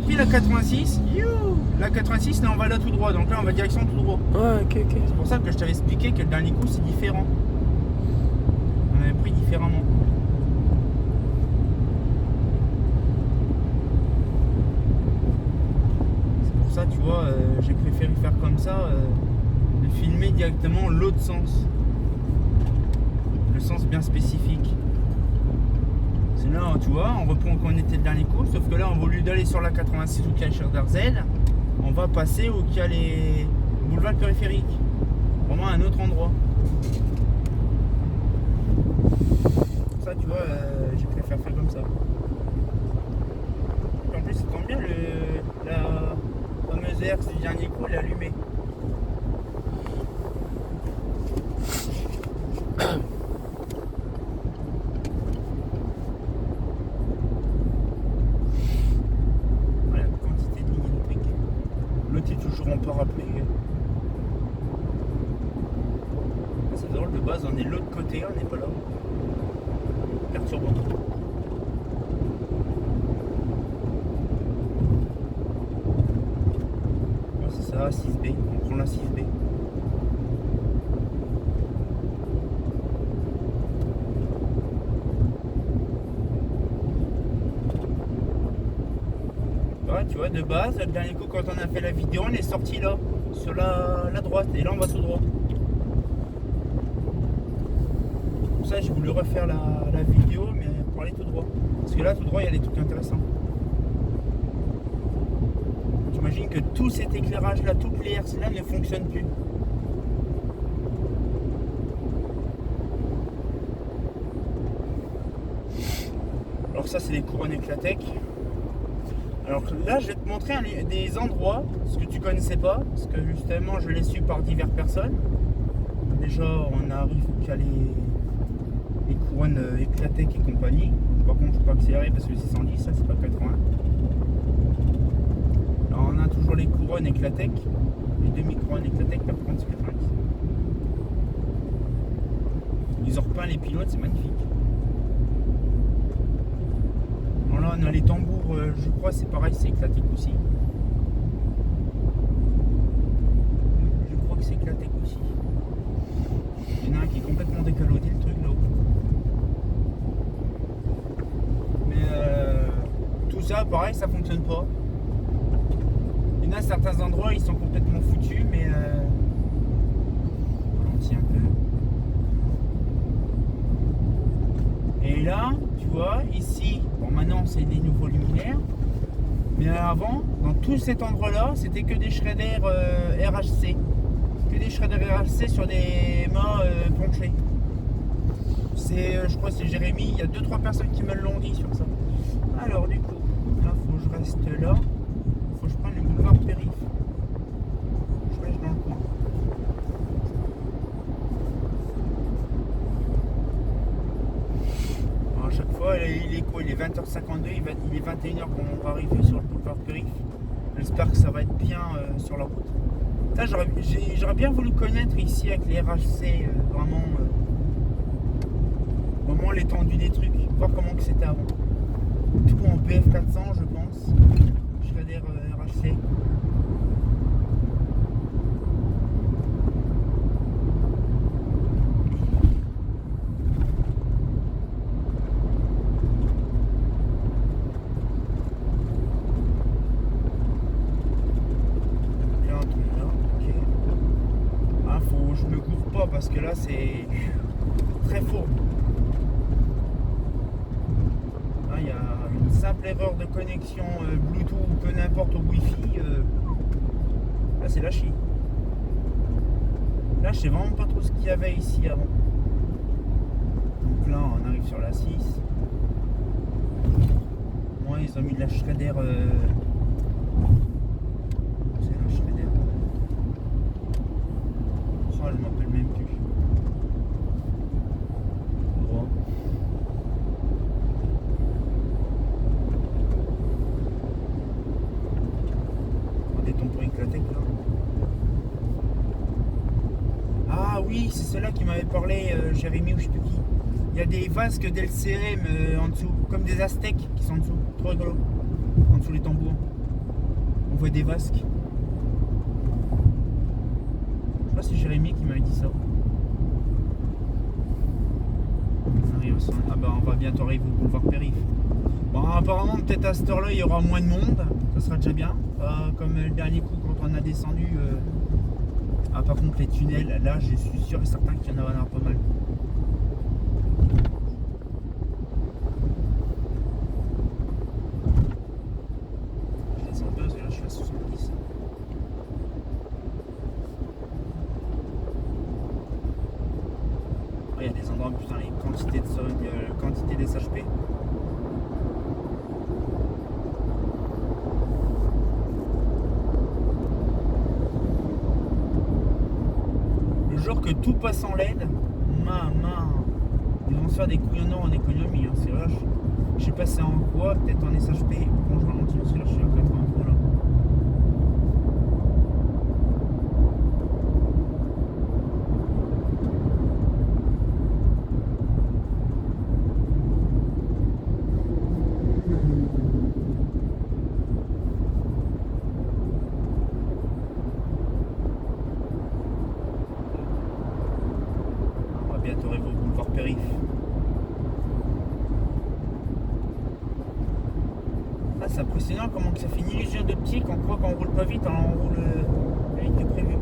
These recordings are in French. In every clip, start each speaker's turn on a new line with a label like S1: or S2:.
S1: j'ai pris la 86. La 86, là on va là tout droit. Donc là on va direction tout droit.
S2: Ouais, ok.
S1: C'est pour ça que je t'avais expliqué que le dernier coup c'est différent. On avait pris différemment. C'est pour ça, tu vois, j'ai préféré faire comme ça, de filmer directement l'autre sens. Le sens bien spécifique. C'est là, tu vois, on reprend quand on était le dernier coup, sauf que là, au lieu d'aller sur la 86 ou qu'il y a le Cheddar Z, on va passer où il y a les boulevards périphériques. Vraiment à un autre endroit. Ça, tu vois, j'ai préféré faire comme ça. Et en plus, ça tombe bien, la fameuse herse du dernier coup, elle est allumée. Voilà, quantité de lignes électriques. L'autre est toujours en parapluie. C'est drôle, de base, on est de l'autre côté, on n'est pas là. Perturbant. Ouais, c'est ça, 6B. On prend la 6B. Ouais, tu vois, de base, le dernier coup, quand on a fait la vidéo, on est sorti là, sur la droite. Et là, on va tout droit. Pour ça, j'ai voulu refaire la vidéo, mais pour aller tout droit. Parce que là, tout droit, il y a des trucs intéressants. J'imagine que tout cet éclairage-là, toutes les herses là ne fonctionnent plus. Alors ça, c'est les couronnes Eclatec. Alors là, je vais te montrer des endroits, ce que tu connaissais pas, parce que justement, je l'ai su par diverses personnes. Déjà, on arrive où il y a les couronnes Eclatec et compagnie. Par contre, je peux pas accélérer parce que c'est 110, ça c'est pas 80. Là, on a toujours les couronnes Eclatec, les demi-couronnes Eclatec, par contre c'est 90. Ils ont repeint les pilotes, c'est magnifique. Alors là, on a les tambours, je crois c'est pareil, c'est Eclatec aussi. Je crois que c'est Eclatec aussi. Il y en a un qui est complètement décaloté, le truc là-haut. Mais tout ça, pareil, ça fonctionne pas. Il y en a certains endroits, ils sont complètement foutus, mais on tient un peu. Et là, tu vois, ici, bon maintenant c'est des nouveaux luminaires, mais avant, dans tout cet endroit-là, c'était que des shredders RHC. Que des shredders RHC sur des mâts penchés. Je crois que c'est Jérémy, il y a 2-3 personnes qui me l'ont dit sur ça. Alors du coup, là faut que je reste là. Faut que je prenne le boulevard périph. Je reste dans le coin. Alors, à chaque fois, il est quoi? Il est 20h52, il est 21h quand on va arriver sur le boulevard périph. J'espère que ça va être bien sur la route. Là, j'aurais bien voulu connaître ici avec les RHC vraiment l'étendue des trucs, voir comment que c'était avant. Tout en BF400 je pense. Shredder RHC. Là on tombe là, ok. Ah, je me couvre pas parce que là c'est très fourbe. Il y a une simple erreur de connexion Bluetooth ou peu n'importe au Wi-Fi. Là c'est lâché. Là je sais vraiment pas trop ce qu'il y avait ici avant. Donc là on arrive sur la 6. Moi ils ont mis de la shredder. C'est la shredder. Oh, je m'appelle même plus. Droit. Des tampons Eclatec là. Ah oui, c'est ceux-là qui m'avait parlé, Jérémy ou je sais plus qui. Il y a des vasques d'LCM en dessous, comme des aztèques qui sont en dessous. Trop rigolo. En dessous les tambours. voit des vasques. Je sais pas si c'est Jérémy qui m'avait dit ça. Ah bah on va bientôt arriver au boulevard Périph'. Bon, apparemment peut-être à cette heure-là il y aura moins de monde, ça sera déjà bien. Comme le dernier coup quand on a descendu. Ah par contre les tunnels, là je suis sûr et certain qu'il y en a pas mal. Je descends un peu parce que là je suis à 70. Il y a des endroits, putain, les quantités de quantité des SHP. Le jour que tout passe en LED, ils vont se faire des couillonnants en économie. Hein, c'est vrai, je sais pas c'est en quoi, peut-être en SHP. Bon, je ralentis parce que là je suis à 80 là. Bientôt arriver au boulevard Périph'. Là c'est impressionnant comment que ça fait une illusion d'optique, on croit qu'on roule pas vite, on roule plus vite que prévu.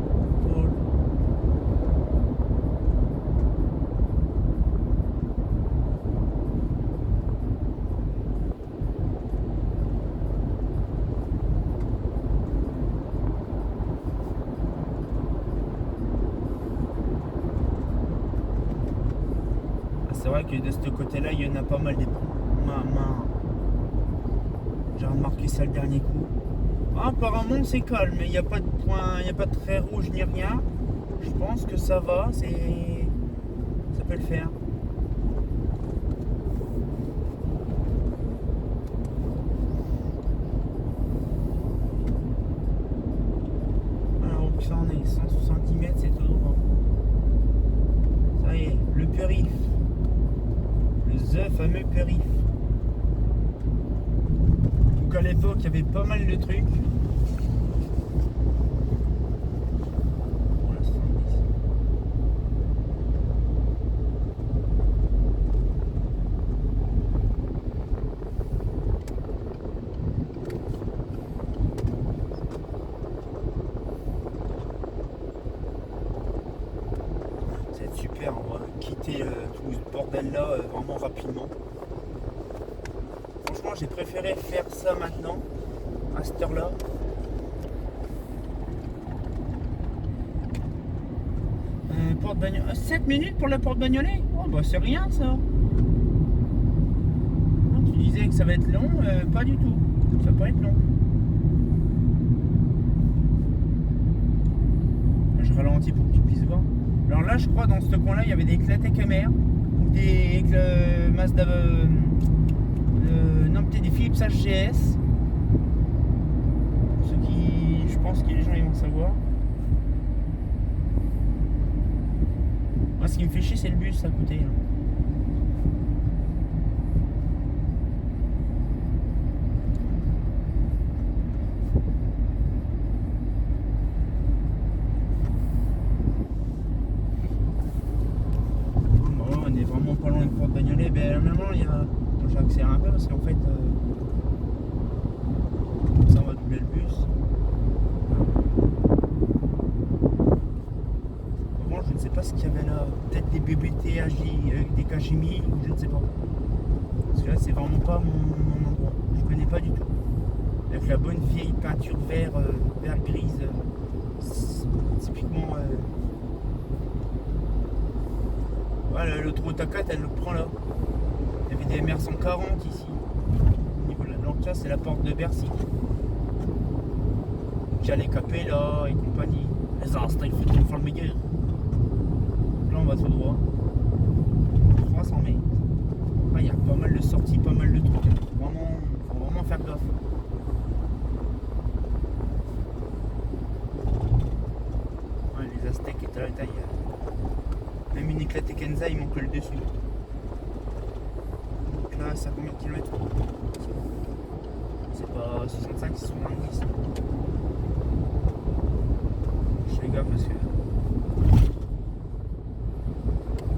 S1: C'est vrai que de ce côté-là, il y en a pas mal des ponts. J'ai remarqué ça le dernier coup. Apparemment, c'est calme, il n'y a pas de point, il n'y a pas de trait rouge ni rien. Je pense que ça va, ça peut le faire. Alors, où ça en est 170 mètres, c'est tout droit. Ça y est, le périph'. The fameux périph'. Donc à l'époque il y avait pas mal de trucs. Voilà, 70. Ça va être super, on va quitter tout ce bordel là vraiment rapidement. Franchement j'ai préféré faire ça maintenant, à cette heure là. Porte Bagnolet. 7 minutes pour la porte Bagnolet. Oh bah c'est rien ça. Non, tu disais que ça va être long, pas du tout. Ça va pas être long. Je ralentis pour que tu puisses voir. Alors là je crois dans ce coin là il y avait des Clatek MR, des Mazda non peut-être des Philips HGS. Ceux qui. Je pense que les gens ils vont savoir. Moi ce qui me fait chier c'est le bus à côté. On est vraiment pas loin de Porte Bagnolet. Ben maintenant il y a. J'accélère un peu parce qu'en fait ça on va doubler le bus. Bon, je ne sais pas ce qu'il y avait là. Peut-être des BBT, des KGMI, je ne sais pas. Parce que là c'est vraiment pas mon endroit. Je connais pas du tout. Avec la bonne vieille peinture vert grise. Typiquement. Voilà, l'autoroute A4 elle le prend là. Il y avait des MR 140 ici. Au niveau de la... Donc ça c'est la porte de Bercy. J'allais caper là et compagnie. Les instants il faut trop faire le méga. Là on va tout droit. 300 mètres. Il y a pas mal de sorties, pas mal de trucs. Faut vraiment faire gaffe. Ouais, les Aztèques étaient à la taille. Même une éclatée Kenza, il manque le dessus. Donc là, ça combien de kilomètres? c'est pas 65, c'est 70. Je fais gaffe parce que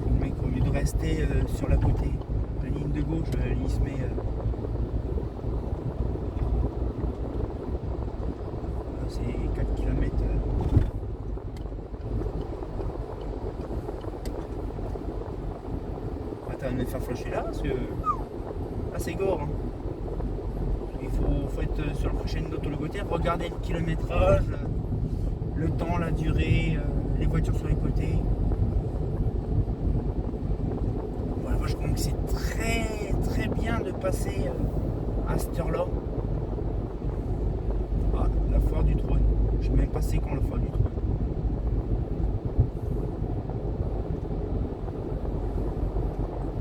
S1: le mec, au lieu de rester sur la côté, la ligne de gauche, il se met. C'est 4 km. Attends, me faire flasher là parce que. Ah, c'est gore. Hein. Il faut être sur le crescendo de le côté, regarder le kilométrage, le temps, la durée, les voitures sur les côtés. Voilà, moi je crois que c'est très très bien de passer à cette heure-là. Ah, la foire du trône. Je sais même pas c'est quand la foire du trône.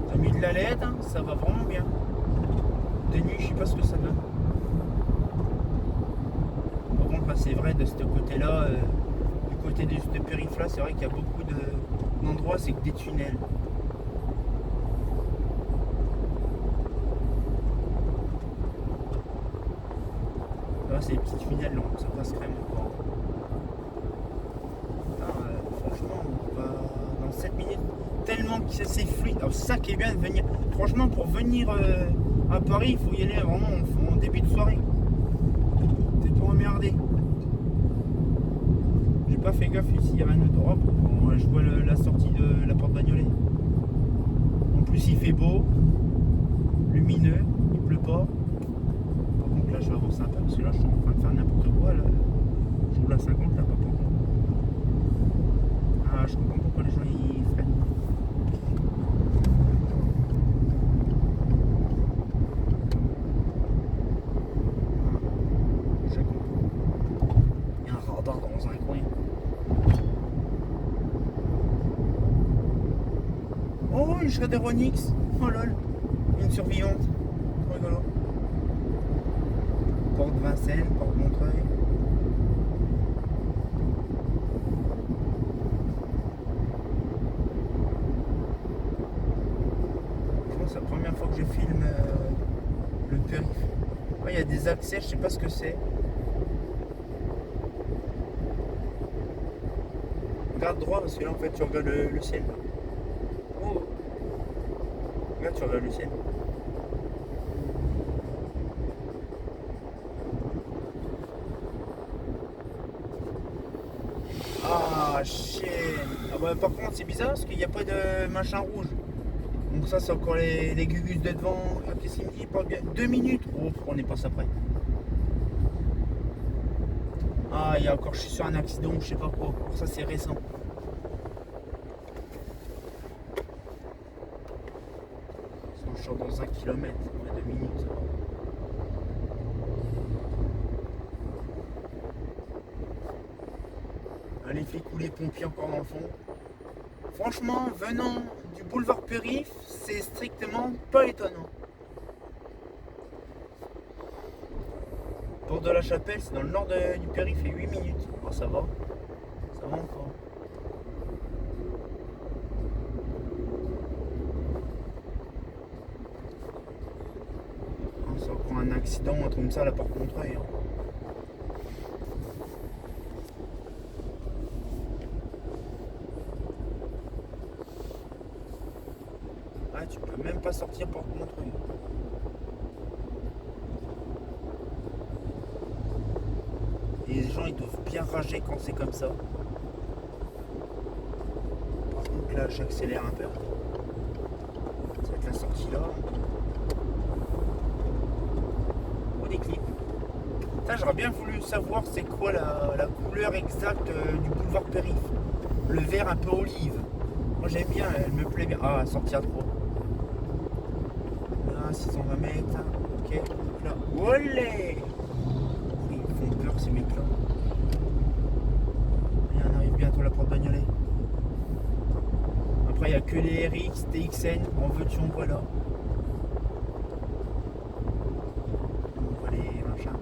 S1: T'as mis de la LED, hein, ça va vraiment bien. De nuit, je sais pas ce que ça donne. Par contre, là, c'est vrai, de ce côté-là, du côté de périph' là, c'est vrai qu'il y a beaucoup d'endroits, c'est que des tunnels. Là, c'est des petits tunnels, donc ça passe crème encore. Franchement, on va dans 7 minutes, tellement que c'est fluide. Alors, c'est ça qui est bien de venir. Franchement, pour venir à Paris, il faut y aller vraiment en début de soirée. T'es pas emmerdé. J'ai pas fait gaffe ici, il y avait un autre. Hop, je vois la sortie de la porte Bagnolet. En plus, il fait beau, lumineux, il pleut pas. Par contre, là, je vais avancer un peu parce que là, je suis en train de faire n'importe quoi. Là. Je roule à 50, là, pas pour moi. Ah, je comprends pourquoi les gens ils freinent. Je comprends. Il y a un radar dans un coin. Oh, une Shredder Onyx. Oh lol. Une survivante. Trop rigolo. Porte Vincennes, porte Montreuil. C'est la première fois que je filme le périph'. Il y a des accès, je sais pas ce que c'est. Regarde droit parce que là en fait tu regardes le ciel. Oh. Regarde, tu regardes le ciel. Ah chienne. Ah bah, par contre c'est bizarre parce qu'il n'y a pas de machin rouge. Donc ça c'est encore les gugus de devant. Qu'est-ce qu'il me dit? 2 minutes. Oh, on est pas après. Ah, il y a encore, je suis sur un accident, je sais pas quoi. Ça c'est récent. Sinon je sors dans 1 km, 2 minutes. Ça va. Les flics ou les pompiers encore dans le fond. Franchement, venant du boulevard Périph', c'est strictement pas étonnant. Porte de la Chapelle, c'est dans le nord du Périph' et 8 minutes. Oh, ça va. Ça va encore. Oh, ça prend un accident, un truc comme ça à la porte Montreuil. Hein. Ah, tu peux même pas sortir porte Montreuil. Et les gens ils doivent bien rager quand c'est comme ça. Par contre là j'accélère un peu. Ça va être la sortie là. Oh des clips. J'aurais bien voulu savoir c'est quoi la couleur exacte du boulevard Périph'. Le vert un peu olive. Moi j'aime bien, elle me plaît bien. Ah, sortie à 3. Là, 620 mètres. Ok, donc là. Olé! Ils me font peur ces mecs là. Et on arrive bientôt à la porte Bagnolet. Après il n'y a que les RX, TXN, en veux-tu en voilà. On voit les machins.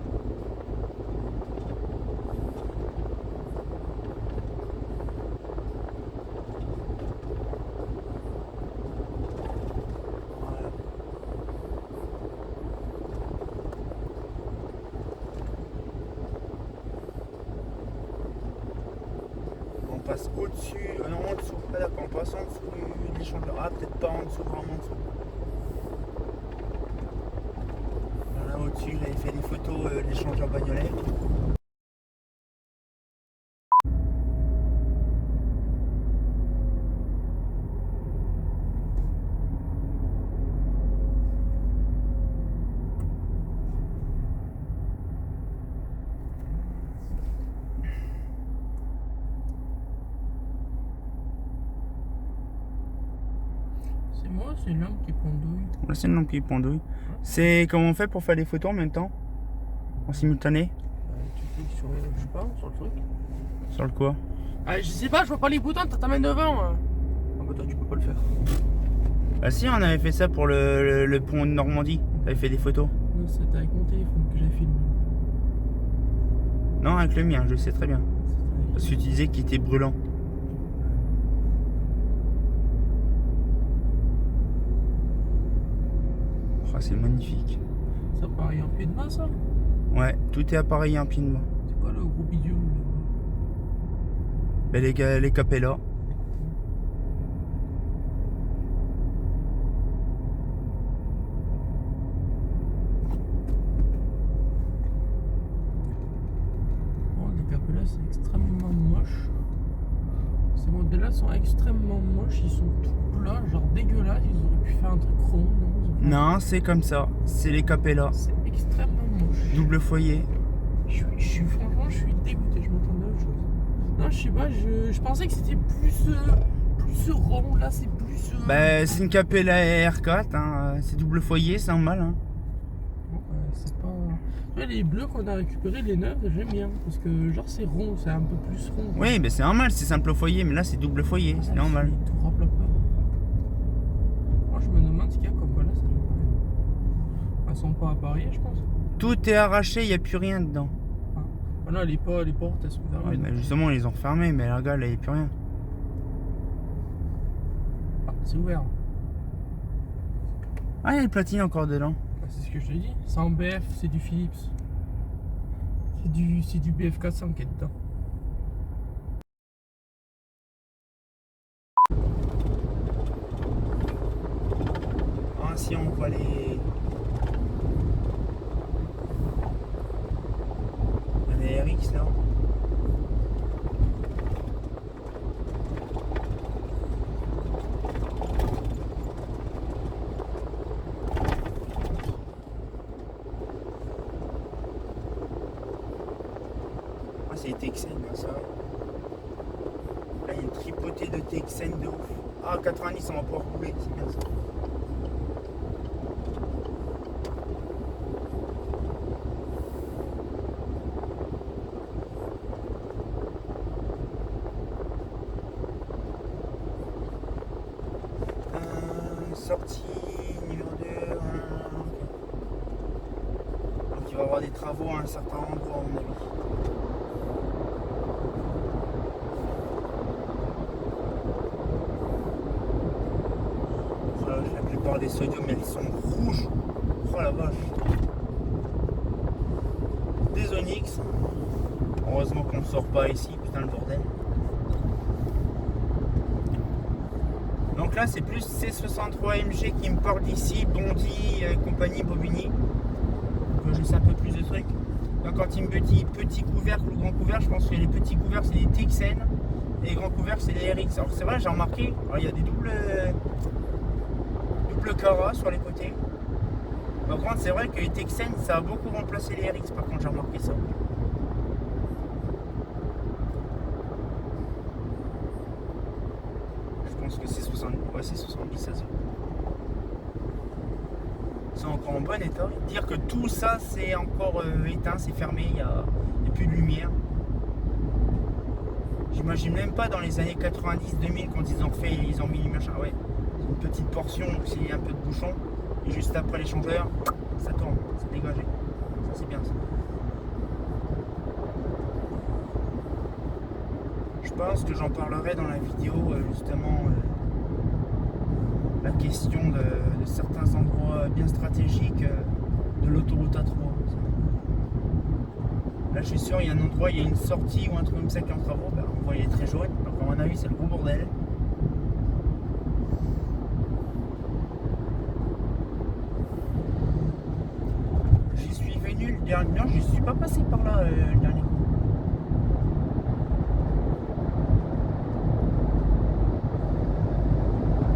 S1: au-dessus, non en dessous, ah d'accord, on passe en dessous de l'échangeur. Ah peut-être pas en dessous, vraiment en dessous. Là au-dessus, il avait fait des photos de l'échangeur Bagnolet.
S2: C'est moi, c'est l'homme qui pendouille.
S1: Là c'est une lampe qui pendouille. C'est comment on fait pour faire des photos en même temps? En simultané?
S2: Tu cliques sur, je sais pas, sur le truc.
S1: Sur le quoi?
S2: Ah, je sais pas, je vois pas les boutons, t'as ta main devant. Ah bah toi tu peux pas le faire.
S1: Ah si, on avait fait ça pour le pont de Normandie. T'avais fait des photos?
S2: Non, c'était avec mon téléphone que j'ai filmé.
S1: Non, avec le mien, je sais très bien. Parce que tu disais qu'il était brûlant. Oh, c'est magnifique.
S2: Ça pareil en pied de main ça?
S1: Ouais, tout est appareillé en pied de main.
S2: C'est quoi le gros bidule là?
S1: Ben, les capellas.
S2: Bon, les capellas c'est extrêmement moche. Ces modèles-là sont extrêmement moches, ils sont tout plats, genre dégueulasses, ils auraient pu faire un truc rond, non?
S1: Non, c'est comme ça. C'est les capellas.
S2: C'est extrêmement moche.
S1: Double foyer.
S2: Franchement, je suis dégoûté, je m'attendais à autre chose. Non, je sais pas, je pensais que c'était plus rond, là c'est plus.
S1: Ben, c'est une capella R4, hein. C'est double foyer, c'est normal. Hein.
S2: Bon, c'est pas. Ouais, les bleus qu'on a récupérés, les neufs, j'aime bien. Parce que, genre, c'est rond, c'est un peu plus rond.
S1: Oui, ben c'est normal, c'est simple foyer, mais là c'est double foyer, c'est normal.
S2: C'est tout rempli. Moi, je me demande ce qu'il y a comme là, ça. Elles sont pas appareillées, je pense.
S1: Tout est arraché, il n'y a plus rien dedans.
S2: Ah non, les portes, elles sont fermées.
S1: Ouais, ben justement, ils les ont refermés, mais là, gars, là, il n'y a plus rien.
S2: Ah, c'est ouvert.
S1: Ah, il y a le platine encore dedans.
S2: Bah, c'est ce que je te dis. C'est en BF, c'est du Philips. C'est du BF 400 qui est dedans.
S1: Ah, si on voit les RX là. Ah, c'est les Texan, hein, ça. Là, il y a une tripotée de Texan de ouf. Ah, 90, on va pouvoir rouler, c'est bien ça. Sortie numéro 2. Donc il va y avoir des travaux à un certain endroit à mon avis. Voilà, la plupart des sodiums elles sont rouges. Oh la vache. Des Onyx. Heureusement qu'on ne sort pas ici, putain le bordel. Donc là c'est plus C63MG qui me parle d'ici, Bondy, compagnie Bobigny. Donc je sais un peu plus de trucs. Donc quand il me dit petit couvercle ou grand couvercle, je pense que les petits couvercles c'est des Texan et les grands couvercles c'est des RX. Alors c'est vrai, j'ai remarqué, alors, il y a des doubles cara sur les côtés. Par contre c'est vrai que les Texan ça a beaucoup remplacé les RX, par contre j'ai remarqué ça. Je pense que c'est 70, ouais, c'est 70 ça. C'est encore en bon état. Dire que tout ça c'est encore éteint, c'est fermé, il n'y a plus de lumière. J'imagine même pas dans les années 90-2000 quand ils ont mis les machins. Ouais, c'est une petite portion, c'est un peu de bouchon. Et juste après l'échangeur, ça tourne, c'est dégagé. Ça c'est bien ça. Je pense que j'en parlerai dans la vidéo justement la question de certains endroits bien stratégiques de l'autoroute A3. Là je suis sûr il y a un endroit, il y a une sortie ou un truc comme ça qui est en travaux, ben, on voit il est très jaune, donc mon avis, c'est le gros bordel. J'y suis venu le dernier. Non, je suis pas passé par là le dernier coup.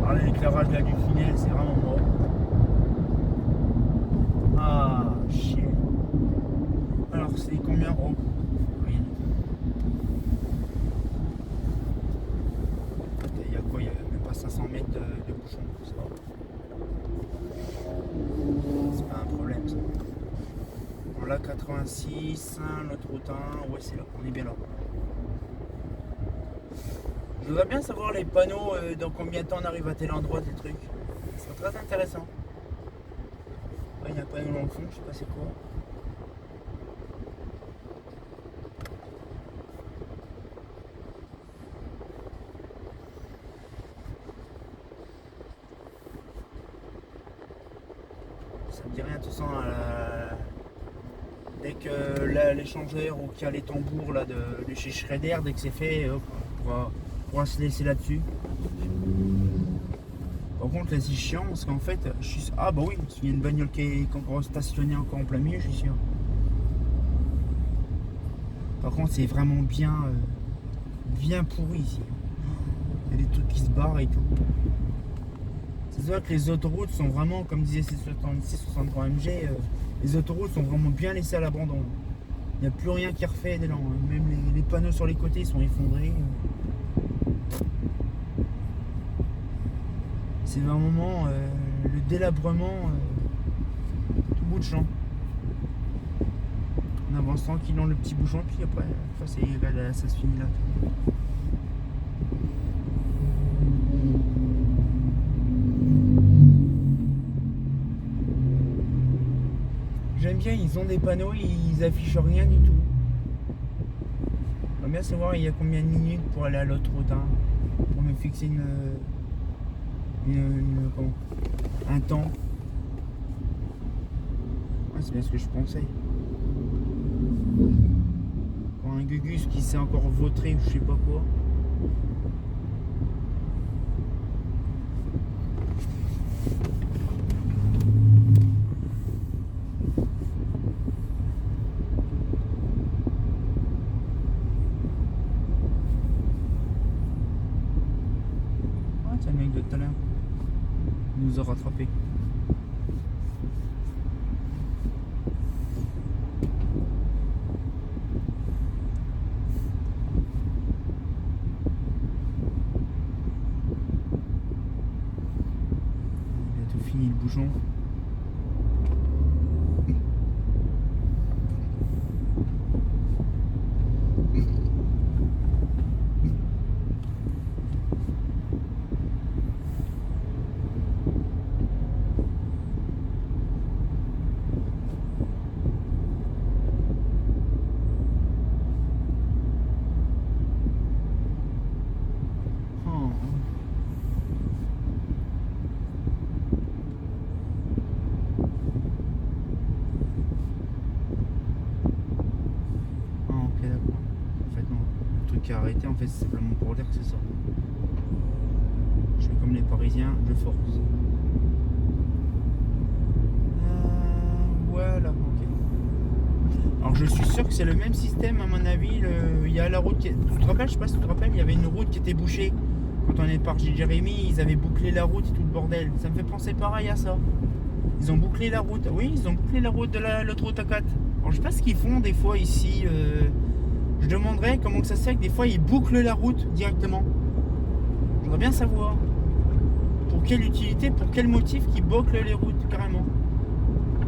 S1: Alors, l'éclairage là du tunnel, c'est vraiment moi. Ah, chier. Alors, c'est combien? Oh, rien du tout. Il y a quoi? Il y a même pas 500 mètres de bouchon. C'est pas un problème, ça. Bon, là, 86, l'autre route 1. Ouais, c'est là. On est bien là. Je voudrais bien savoir les panneaux, dans combien de temps on arrive à tel endroit, des trucs. Ce serait très intéressant. Ouais, il y a un panneau dans le fond, je sais pas c'est quoi. Ça me dit rien, de toute façon, dès que l'échangeur ou qu'il y a les tambours là, de chez Schrader, dès que c'est fait, hop, on pourra se laisser là-dessus. Par contre là c'est chiant parce qu'en fait, ah bah oui, il y a une bagnole qui est encore stationnée encore en plein milieu, je suis sûr. Par contre c'est vraiment bien pourri ici. Il y a des trucs qui se barrent et tout. C'est vrai que les autoroutes sont vraiment, comme disait C63 MG, les autoroutes sont vraiment bien laissées à l'abandon. Il n'y a plus rien qui est refait dedans. Même les panneaux sur les côtés sont effondrés. C'est vraiment le délabrement tout bout de champ. On avance tranquille dans le petit bouchon, puis après, ça se finit là. J'aime bien, ils ont des panneaux, ils affichent rien du tout. J'aimerais bien savoir il y a combien de minutes pour aller à l'autre route, hein, pour me fixer un temps. Ouais, c'est bien ce que je pensais. Quand un Gugus qui s'est encore vautré ou je sais pas quoi. C'est le mec de tout à l'heure. Il nous a rattrapé. Il a tout fini le bouchon. Qui a arrêté, en fait c'est simplement pour dire que c'est ça. Je fais comme les Parisiens, je force. Voilà, ok. Alors je suis sûr que c'est le même système à mon avis. Il y a la route qui... Tu te rappelles, je sais pas si tu te rappelles, il y avait une route qui était bouchée. Quand on est parti de Jérémy, ils avaient bouclé la route et tout le bordel. Ça me fait penser pareil à ça. Ils ont bouclé la route. Oui, ils ont bouclé la route de l'autoroute A4. Alors je sais pas ce qu'ils font des fois ici. Je demanderais comment que ça se fait que des fois ils bouclent la route directement. Je voudrais bien savoir pour quelle utilité, pour quel motif qu'ils bouclent les routes carrément.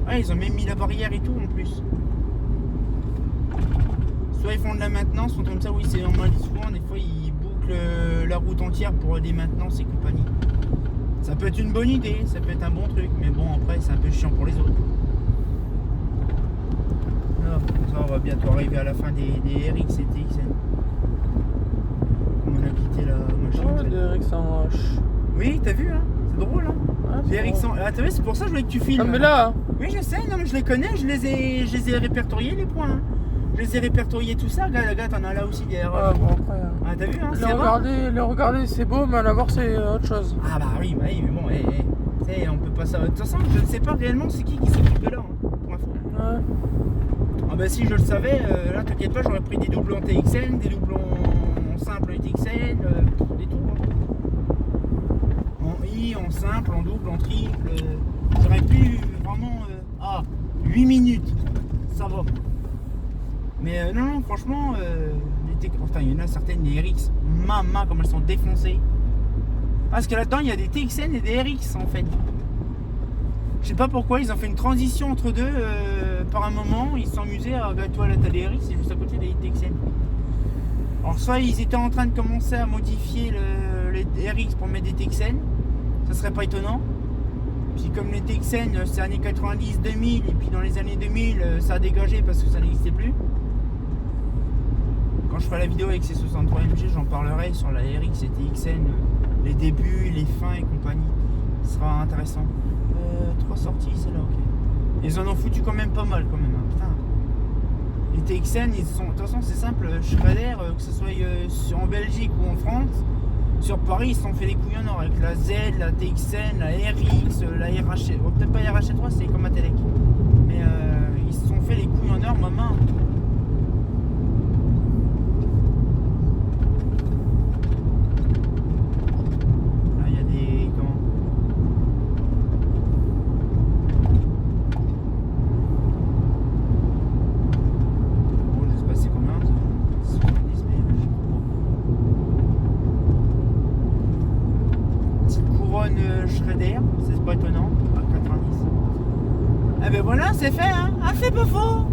S1: Ah, ils ont même mis la barrière et tout en plus. Soit ils font de la maintenance, soit comme ça, oui, c'est normal souvent, des fois ils bouclent la route entière pour des maintenances et compagnie. Ça peut être une bonne idée, ça peut être un bon truc, mais bon après c'est un peu chiant pour les autres. Ça, on va bientôt arriver à la fin des RX et TXN. Comme on a quitté la machine.
S2: Oh, des RX en H.
S1: Oui, t'as vu, hein? C'est drôle, hein?
S2: Ah,
S1: les RX en... Ah, t'as vu, c'est pour ça que je voulais que tu filmes.
S2: Ah, mais là!
S1: Oui, je sais, non, mais je les connais, je les ai répertoriés, les points. Hein. Je les ai répertoriés tout ça. Regarde, t'en as là aussi des RH.
S2: Ah, bon, après.
S1: Ah, t'as vu, hein, c'est rare.
S2: Les regarder, c'est beau, mais à l'avoir, c'est autre chose.
S1: Ah bah oui, mais bon, tu sais, on peut pas savoir. De toute façon, je ne sais pas réellement c'est qui s'occupe de là, hein, pour info.
S2: Ouais.
S1: Ah bah si je le savais, là t'inquiète pas, j'aurais pris des doublons TXN, des doublons simples TXN, des tout. Hein. En I, en simple, en double, en triple. J'aurais pu vraiment... 8 minutes, ça va. Mais non, franchement, il y en a certaines, des RX, maman, comme elles sont défoncées. Parce que là-dedans, il y a des TXN et des RX en fait. Je sais pas pourquoi, ils ont fait une transition entre deux par un moment. Ils se sont amusés à regarder, toi là, t'as des RX, c'est juste à côté des TXN. Alors, soit ils étaient en train de commencer à modifier les RX pour mettre des TXN, ça serait pas étonnant. Puis, comme les TXN, c'est années 90, 2000, et puis dans les années 2000, ça a dégagé parce que ça n'existait plus. Quand je ferai la vidéo avec ces 63 MG, j'en parlerai sur la RX et TXN, les débuts, les fins et compagnie. Ce sera intéressant. 3 sorties, c'est là, ok. Ils en ont foutu quand même pas mal, quand même. Hein, putain. Les TXN, ils sont, de toute façon, c'est simple. Schrader, que ce soit en Belgique ou en France, sur Paris, ils se sont fait les couilles en or avec la Z, la TXN, la RX, la RH. Oh, peut-être pas la RH3, c'est comme à Telec. Mais ils se sont fait les couilles en or, maman. Schrader, c'est pas étonnant, à 90. Eh ben voilà, c'est fait, hein. Ah, c'est pas faux.